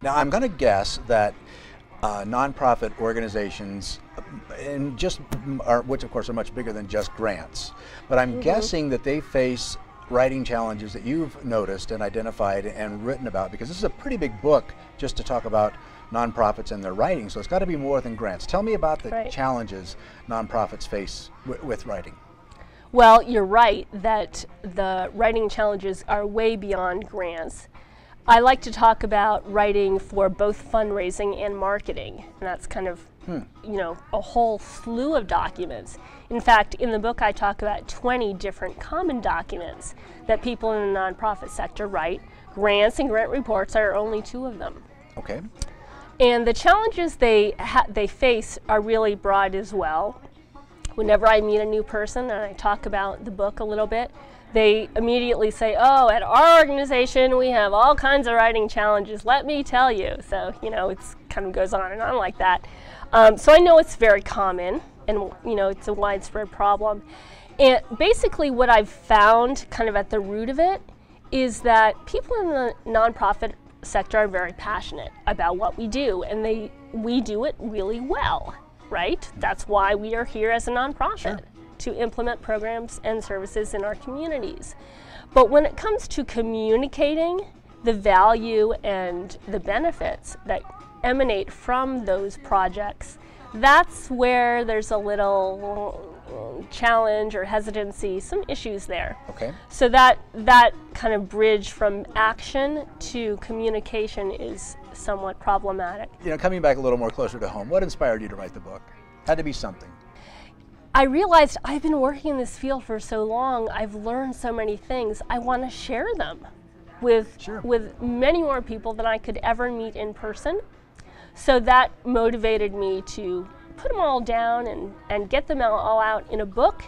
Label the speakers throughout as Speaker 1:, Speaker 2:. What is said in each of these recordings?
Speaker 1: Now, I'm going to guess that nonprofit organizations, and which of course are much bigger than just grants, but I'm guessing that they face writing challenges that you've noticed and identified and written about, because this is a pretty big book just to talk about nonprofits and their writing, so it's got to be more than grants. Tell me about the challenges nonprofits face with writing.
Speaker 2: Well, you're right that the writing challenges are way beyond grants. I like to talk about writing for both fundraising and marketing, and that's kind of a whole slew of documents. In fact, in the book I talk about 20 different common documents that people in the nonprofit sector write. Grants and grant reports are only 2 of them.
Speaker 1: Okay.
Speaker 2: And the challenges they face are really broad as well. Whenever I meet a new person and I talk about the book a little bit, they immediately say, oh, at our organization we have all kinds of writing challenges, let me tell you. So, it's kind of goes on and on like that. So I know it's very common, and it's a widespread problem. And basically what I've found kind of at the root of it is that people in the nonprofit sector are very passionate about what we do, and we do it really well, right? That's why we are here as a nonprofit, to implement programs and services in our communities. But when it comes to communicating the value and the benefits that emanate from those projects, that's where there's a little challenge or hesitancy, some issues there.
Speaker 1: Okay.
Speaker 2: So that kind of bridge from action to communication is somewhat problematic.
Speaker 1: Coming back a little more closer to home, what inspired you to write the book? Had to be something.
Speaker 2: I realized I've been working in this field for so long, I've learned so many things, I want to share them with many more people than I could ever meet in person. So that motivated me to put them all down and get them all out in a book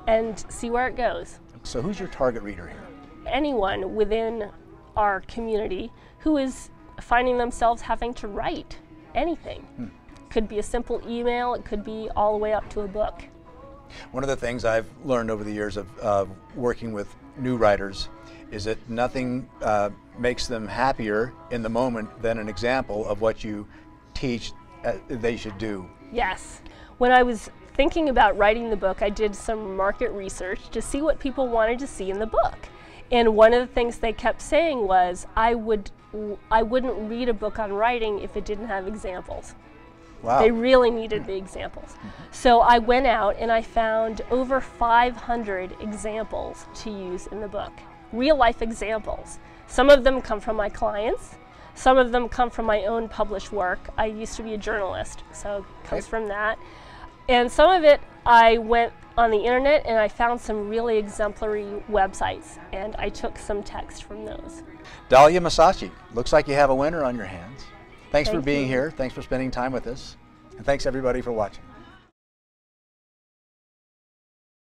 Speaker 2: and see where it goes.
Speaker 1: So who's your target reader here?
Speaker 2: Anyone within our community who is finding themselves having to write anything. Could be a simple email, it could be all the way up to a book.
Speaker 1: One of the things I've learned over the years of working with new writers is that nothing makes them happier in the moment than an example of what you teach they should do.
Speaker 2: Yes. When I was thinking about writing the book, I did some market research to see what people wanted to see in the book. And one of the things they kept saying was, I wouldn't read a book on writing if it didn't have examples.
Speaker 1: Wow.
Speaker 2: They really needed the examples. So I went out and I found over 500 examples to use in the book. Real life examples. Some of them come from my clients. Some of them come from my own published work. I used to be a journalist, so it comes from that. And some of it, I went on the internet and I found some really exemplary websites, and I took some text from those.
Speaker 1: Dalya Massachi, looks like you have a winner on your hands. Thanks for being
Speaker 2: you.
Speaker 1: here. Thanks for spending time with us. And thanks everybody for watching.